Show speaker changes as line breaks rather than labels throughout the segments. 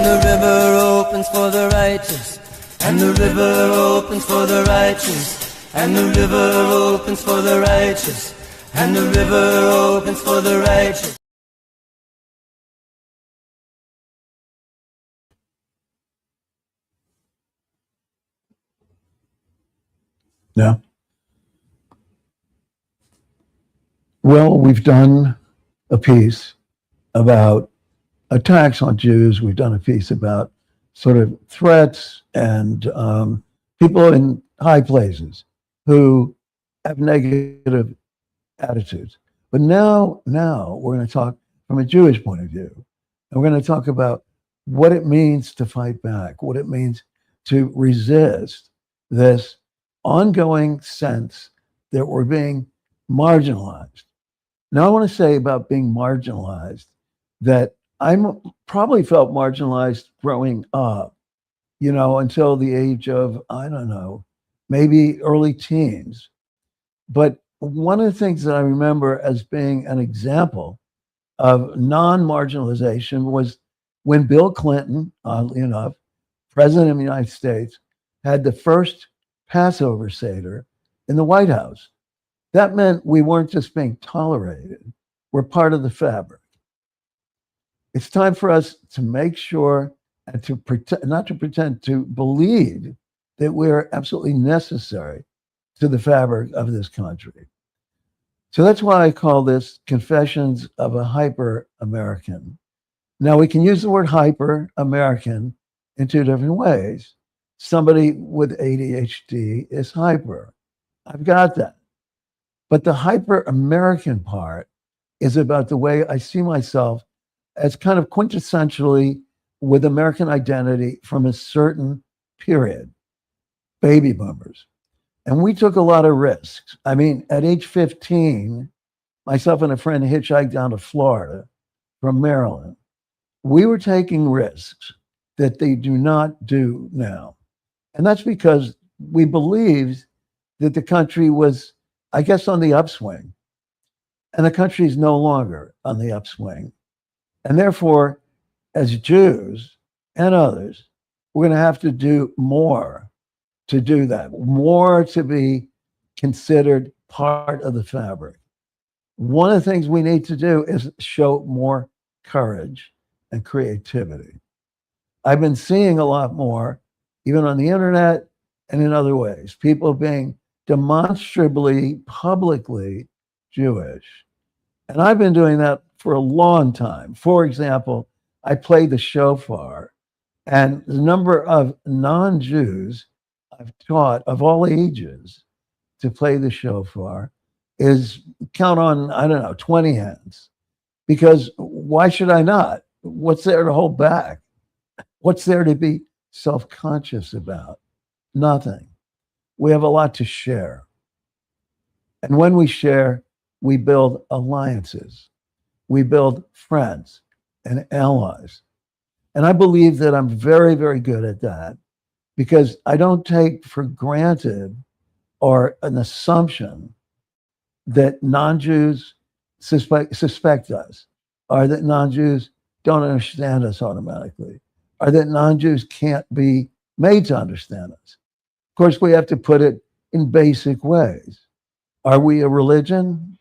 And the river opens for the righteous, and the river opens for the righteous, and the river opens for the righteous, and the river opens for the righteous.
Yeah. Well, we've done a piece about attacks on Jews. We've done a piece about sort of threats and people in high places who have negative attitudes. But now we're going to talk from a Jewish point of view. And we're going to talk about what it means to fight back, what it means to resist this ongoing sense that we're being marginalized. Now, I want to say about being marginalized that I probably felt marginalized growing up, until the age of, I don't know, maybe early teens. But one of the things that I remember as being an example of non-marginalization was when Bill Clinton, oddly enough, president of the United States, had the first Passover Seder in the White House. That meant we weren't just being tolerated, we're part of the fabric. It's time for us to make sure and to pretend, not to pretend, to believe that we are absolutely necessary to the fabric of this country. So that's why I call this Confessions of a Hyper American. Now, we can use the word hyper American in two different ways. Somebody with ADHD is hyper. I've got that. But the hyper American part is about the way I see myself as kind of quintessentially with American identity from a certain period, baby boomers. And we took a lot of risks. I mean, at age 15, myself and a friend hitchhiked down to Florida from Maryland. We were taking risks that they do not do now. And that's because we believed that the country was, I guess, on the upswing. And the country is no longer on the upswing. And therefore, as Jews and others, we're going to have to do more to do that, more to be considered part of the fabric. One of the things we need to do is show more courage and creativity. I've been seeing a lot more, even on the internet and in other ways, people being demonstrably, publicly Jewish. And I've been doing that for a long time. For example, I played the shofar, and the number of non-Jews I've taught of all ages to play the shofar is, count on, 20 hands. Because why should I not? What's there to hold back? What's there to be self-conscious about? Nothing. We have a lot to share. And when we share, we build alliances. We build friends and allies. And I believe that I'm very, very good at that because I don't take for granted or an assumption that non-Jews suspect us, or that non-Jews don't understand us automatically, or that non-Jews can't be made to understand us. Of course, we have to put it in basic ways. Are we a religion?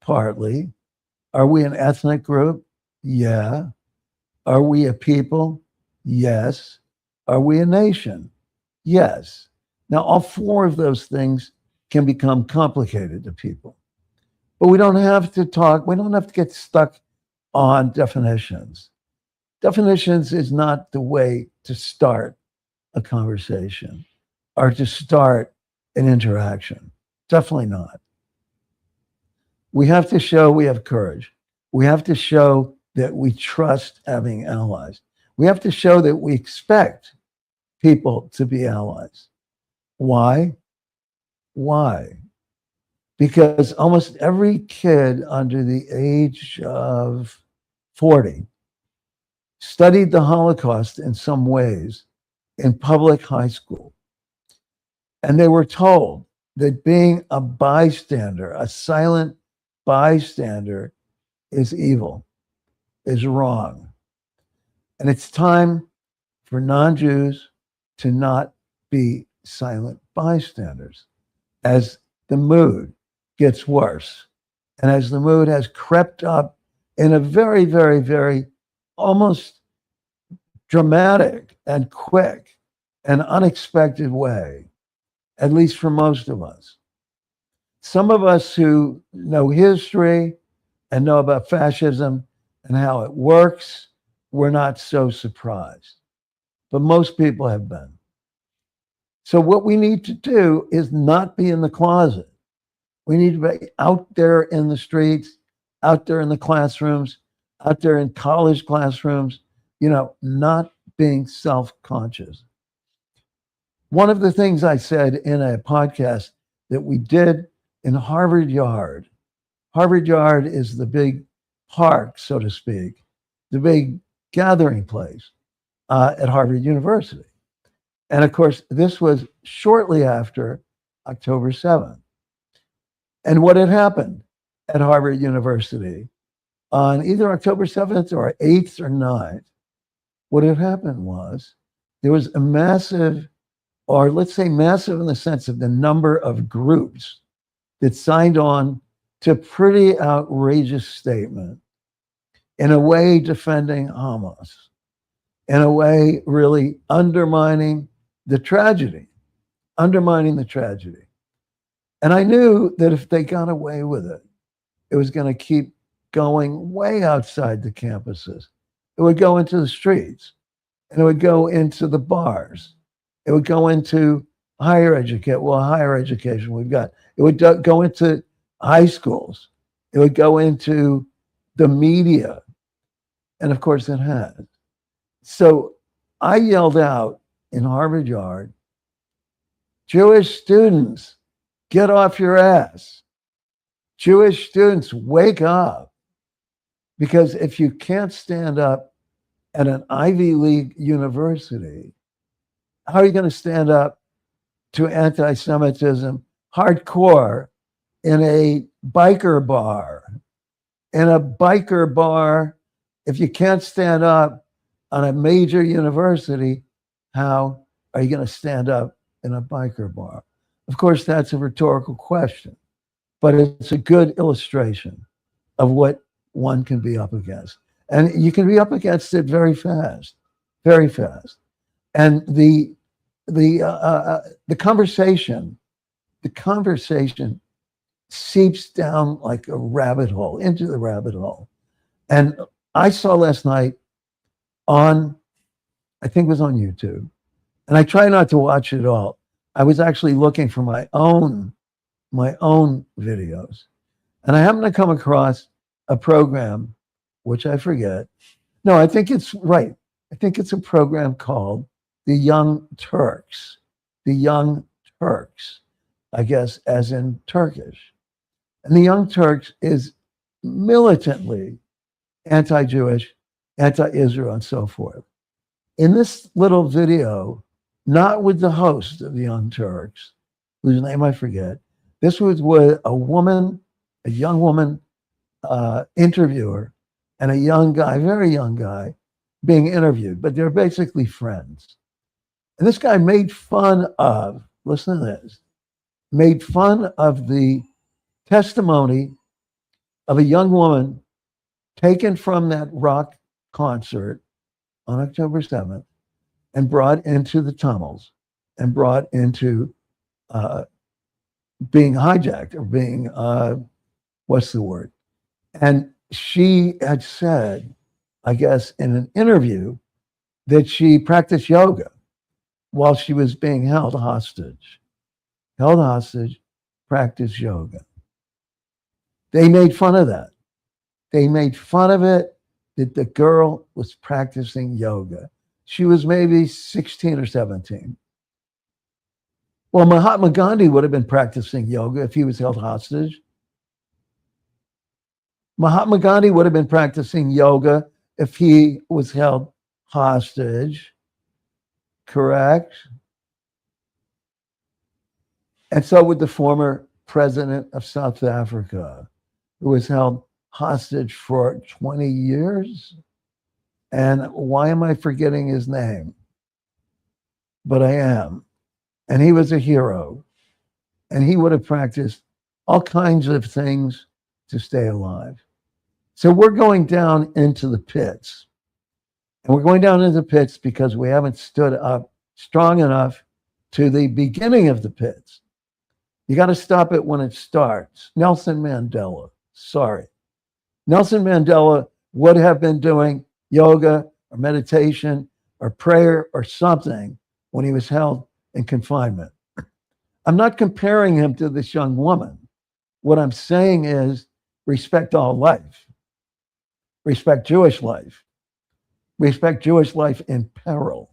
Partly. Are we an ethnic group? Yeah. Are we a people? Yes. Are we a nation? Yes. Now, all four of those things can become complicated to people. But we don't have to get stuck on definitions. Definitions is not the way to start a conversation or to start an interaction. Definitely not. We have to show we have courage. We have to show that we trust having allies. We have to show that we expect people to be allies. Why? Why? Because almost every kid under the age of 40 studied the Holocaust in some ways in public high school. And they were told that being a bystander, a silent bystander, is evil, is wrong. And it's time for non-Jews to not be silent bystanders as the mood gets worse and as the mood has crept up in a very, very, very almost dramatic and quick and unexpected way, at least for most of us. Some of us who know history and know about fascism and how it works, we're not so surprised. But most people have been. So what we need to do is not be in the closet. We need to be out there in the streets, out there in the classrooms, out there in college classrooms, not being self-conscious. One of the things I said in a podcast that we did in Harvard Yard. Harvard Yard is the big park, so to speak, the big gathering place at Harvard University. And of course, this was shortly after October 7th. And what had happened at Harvard University on either October 7th or 8th or 9th, what had happened was there was a massive, or let's say massive in the sense of the number of groups that signed on to a pretty outrageous statement, in a way defending Hamas, in a way really undermining the tragedy. And I knew that if they got away with it, it was going to keep going way outside the campuses. It would go into the streets, and it would go into the bars. It would go into higher education we've got. It would go into high schools. It would go into the media. And of course it has. So I yelled out in Harvard Yard, Jewish students, get off your ass. Jewish students, wake up. Because if you can't stand up at an Ivy League university, how are you going to stand up to anti-Semitism hardcore in a biker bar? In a biker bar, if you can't stand up on a major university, how are you going to stand up in a biker bar? Of course, that's a rhetorical question, but it's a good illustration of what one can be up against. And you can be up against it very fast, very fast. And the conversation seeps down like a rabbit hole, into the rabbit hole. And I saw last night I think it was on YouTube, and I try not to watch it all. I was actually looking for my own videos. And I happened to come across a program, which I forget. No, I think it's right. I think it's a program called The Young Turks. The Young Turks, I guess, as in Turkish. And the Young Turks is militantly anti-Jewish, anti-Israel, and so forth. In this little video, not with the host of the Young Turks, whose name I forget, this was with a young woman interviewer, and a young guy, very young guy, being interviewed, but they're basically friends. And this guy made fun of, listen to this, made fun of the testimony of a young woman taken from that rock concert on October 7th and brought into the tunnels and brought into being hijacked or being, what's the word? And she had said, I guess, in an interview that she practiced yoga while she was being held hostage. Held hostage, practiced yoga. They made fun of that. They made fun of it that the girl was practicing yoga. She was maybe 16 or 17. Well, Mahatma Gandhi would have been practicing yoga if he was held hostage. Mahatma Gandhi would have been practicing yoga if he was held hostage. Correct? And so would the former president of South Africa, who was held hostage for 20 years. And why am I forgetting his name? but I am. And he was a hero. And he would have practiced all kinds of things to stay alive. So we're going down into the pits. And we're going down into the pits because we haven't stood up strong enough to the beginning of the pits. You got to stop it when it starts. Nelson Mandela, sorry. Nelson Mandela would have been doing yoga or meditation or prayer or something when he was held in confinement. I'm not comparing him to this young woman. What I'm saying is respect all life. Respect Jewish life. Respect Jewish life in peril.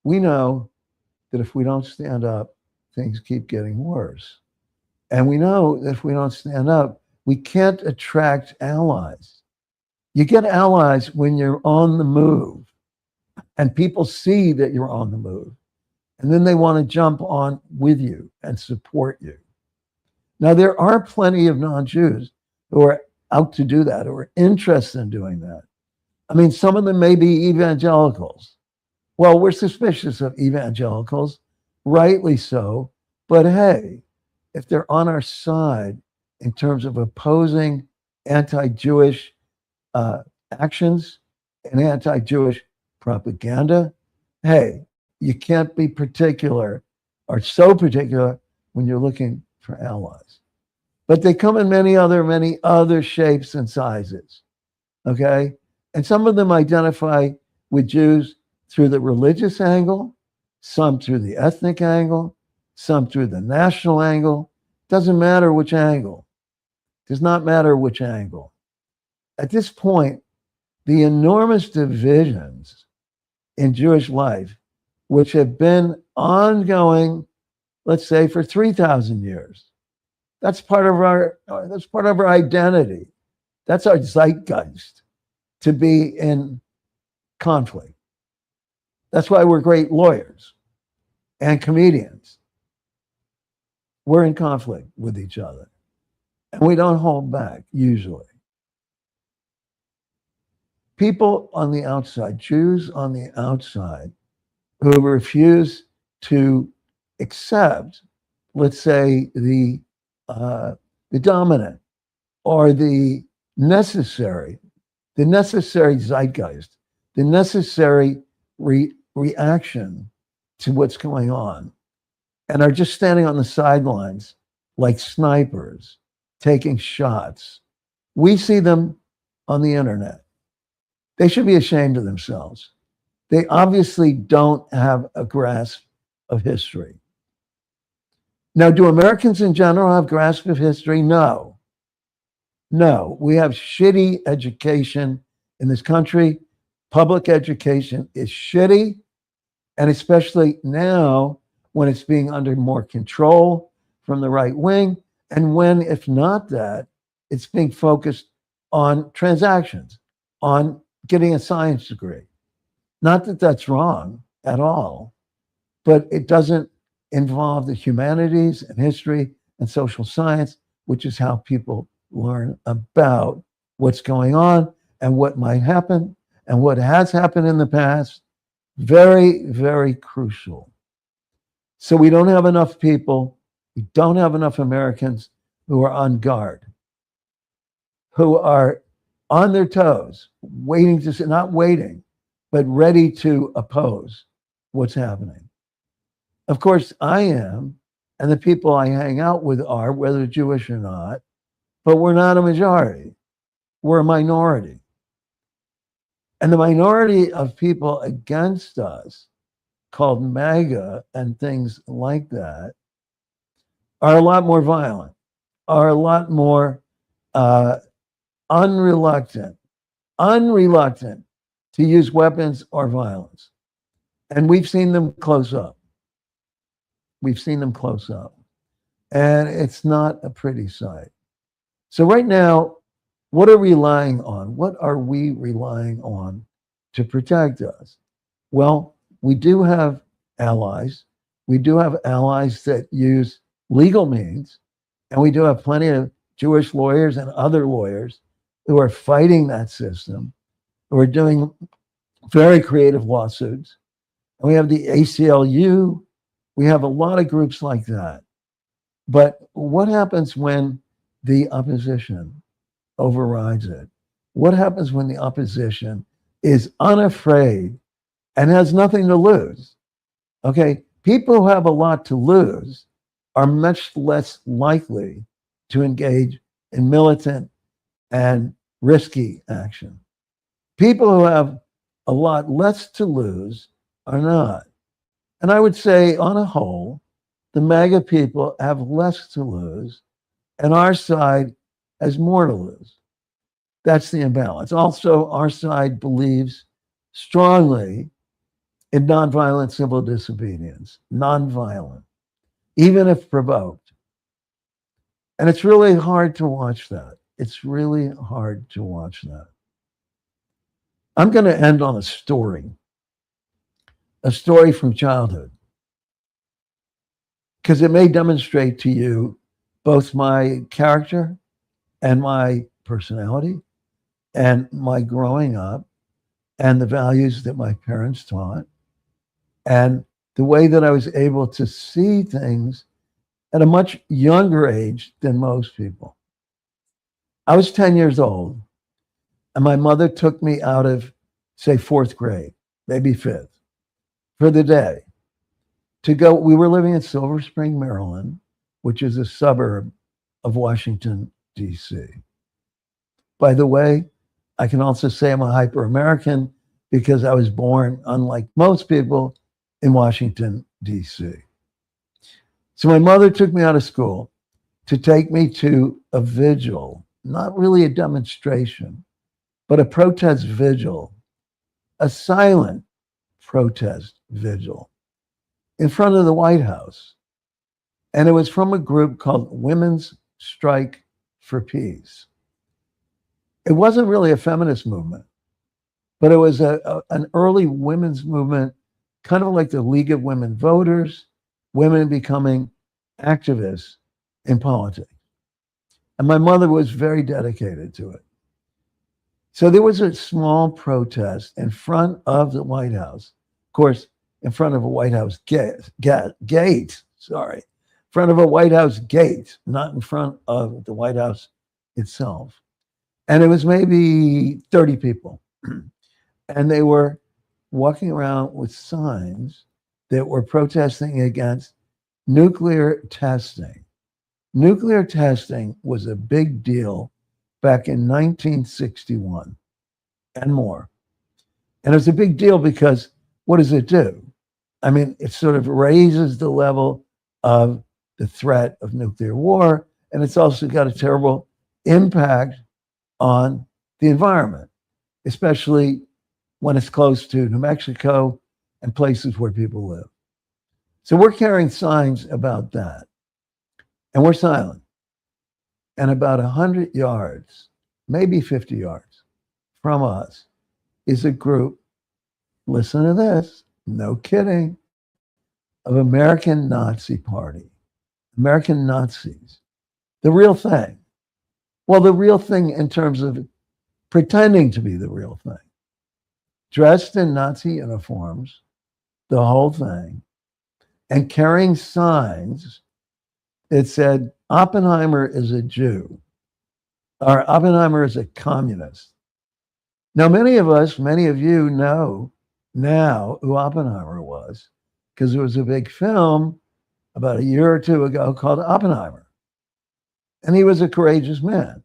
We know that if we don't stand up, things keep getting worse. And we know that if we don't stand up, we can't attract allies. You get allies when you're on the move and people see that you're on the move. And then they want to jump on with you and support you. Now, there are plenty of non-Jews who are out to do that, who are interested in doing that. I mean, some of them may be evangelicals. Well, we're suspicious of evangelicals, rightly so. But hey, if they're on our side in terms of opposing anti-Jewish actions and anti-Jewish propaganda, hey, you can't be particular or so particular when you're looking for allies. But they come in many other shapes and sizes, okay? And some of them identify with Jews through the religious angle, some through the ethnic angle, some through the national angle. Doesn't matter which angle. Does not matter which angle. At this point, the enormous divisions in Jewish life, which have been ongoing, let's say, for 3,000 years, that's part of our identity. That's our zeitgeist, to be in conflict. That's why we're great lawyers and comedians. We're in conflict with each other. And we don't hold back, usually. People on the outside, Jews on the outside, who refuse to accept, let's say, the dominant or the necessary zeitgeist, the necessary reaction to what's going on, and are just standing on the sidelines like snipers, taking shots. We see them on the internet. They should be ashamed of themselves. They obviously don't have a grasp of history. Now, do Americans in general have a grasp of history? No. No, we have shitty education in this country. Public education is shitty, and especially now when it's being under more control from the right wing, and when, if not that, it's being focused on transactions, on getting a science degree. Not that that's wrong at all, but it doesn't involve the humanities and history and social science, which is how people learn about what's going on and what might happen and what has happened in the past. Very, very crucial. So we don't have enough people, we don't have enough Americans who are on guard, who are on their toes, waiting to see, not waiting, but ready to oppose what's happening. Of course, I am, and the people I hang out with are, whether Jewish or not, but we're not a majority. We're a minority. And the minority of people against us, called MAGA and things like that, are a lot more violent, are a lot more unreluctant to use weapons or violence. And we've seen them close up. We've seen them close up. And it's not a pretty sight. So right now, what are we relying on? What are we relying on to protect us? Well, we do have allies. We do have allies that use legal means. And we do have plenty of Jewish lawyers and other lawyers who are fighting that system, who are doing very creative lawsuits. And we have the ACLU. We have a lot of groups like that. But what happens when the opposition overrides it? What happens when the opposition is unafraid and has nothing to lose? Okay, people who have a lot to lose are much less likely to engage in militant and risky action. People who have a lot less to lose are not. And I would say, on a whole, the MAGA people have less to lose, and our side has more to lose. That's the imbalance. Also, our side believes strongly in nonviolent civil disobedience, nonviolent, even if provoked. And it's really hard to watch that. It's really hard to watch that. I'm going to end on a story from childhood, because it may demonstrate to you both my character and my personality and my growing up and the values that my parents taught and the way that I was able to see things at a much younger age than most people. I was 10 years old, and my mother took me out of, say, fourth grade, maybe fifth, for the day to go. We were living in Silver Spring, Maryland, which is a suburb of Washington, D.C. By the way, I can also say I'm a hyper-American because I was born, unlike most people, in Washington, D.C. So my mother took me out of school to take me to a vigil, not really a demonstration, but a protest vigil, a silent protest vigil in front of the White House. And it was from a group called Women's Strike for Peace. It wasn't really a feminist movement, but it was an early women's movement, kind of like the League of Women Voters, women becoming activists in politics. And my mother was very dedicated to it. So there was a small protest in front of the White House, of course, in front of a White House gate, front of a White House gate, not in front of the White House itself. And it was maybe 30 people. And they were walking around with signs that were protesting against nuclear testing. Nuclear testing was a big deal back in 1961 and more. And it was a big deal because what does it do? I mean, it sort of raises the level of the threat of nuclear war, and it's also got a terrible impact on the environment, especially when it's close to New Mexico and places where people live. So we're carrying signs about that, and we're silent. And about 100 yards, maybe 50 yards from us is a group, listen to this, no kidding, of American Nazi Party, American Nazis, the real thing. Well, the real thing in terms of pretending to be the real thing, dressed in Nazi uniforms, the whole thing, and carrying signs that said, Oppenheimer is a Jew, or Oppenheimer is a communist. Now, many of you know now who Oppenheimer was, because there was a big film about a year or two ago called Oppenheimer. And he was a courageous man.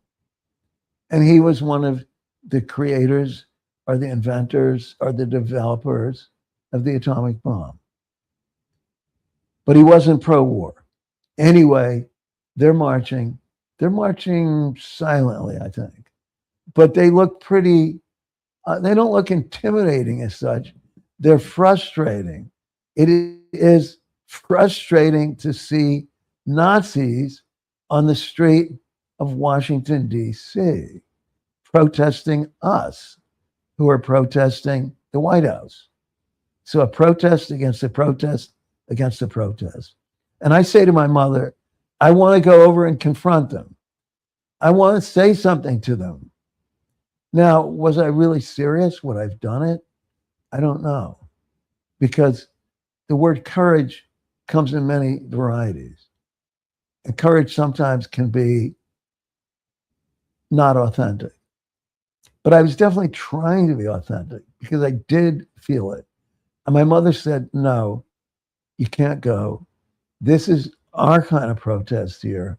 And he was one of the creators or the inventors or the developers of the atomic bomb. But he wasn't pro-war. Anyway, they're marching silently, I think. But they look pretty, they don't look intimidating as such. They're frustrating. It is frustrating to see Nazis on the street of Washington, D.C., protesting us, who are protesting the White House. So a protest against a protest against a protest. And I say to my mother, I want to go over and confront them. I want to say something to them. Now, was I really serious? Would I've done it? I don't know. Because the word courage comes in many varieties. And courage sometimes can be not authentic. But I was definitely trying to be authentic because I did feel it. And my mother said, no, you can't go. This is our kind of protest here.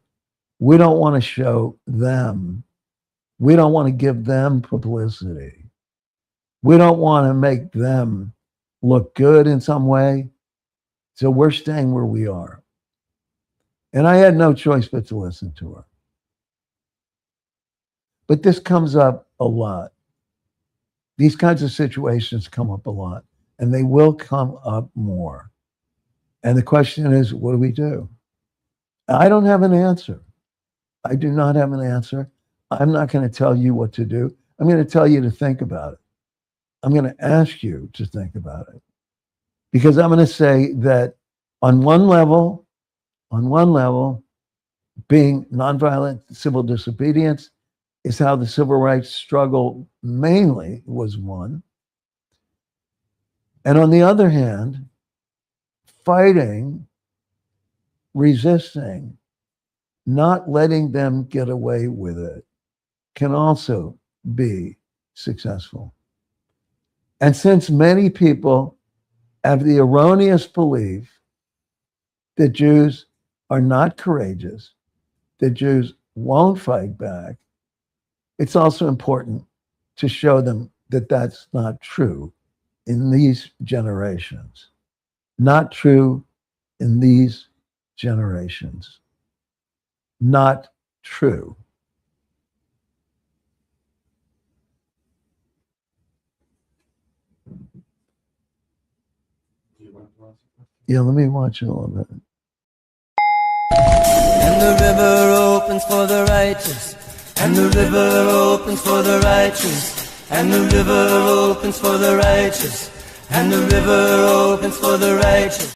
We don't want to show them. We don't want to give them publicity. We don't want to make them look good in some way. So we're staying where we are. And I had no choice but to listen to her. But this comes up a lot. These kinds of situations come up a lot, and they will come up more. And the question is, what do we do? I don't have an answer. I do not have an answer. I'm not going to tell you what to do. I'm going to tell you to think about it. I'm going to ask you to think about it. Because I'm going to say that on one level, being nonviolent civil disobedience is how the civil rights struggle mainly was won. And on the other hand, fighting, resisting, not letting them get away with it can also be successful. And since many people have the erroneous belief that Jews are not courageous, that Jews won't fight back, it's also important to show them that that's not true in these generations. Not true in these generations. Not true. Yeah, let me watch it a little bit.
And the river opens for the righteous, and the river opens for the righteous, and the river opens for the righteous, and the river opens for the righteous.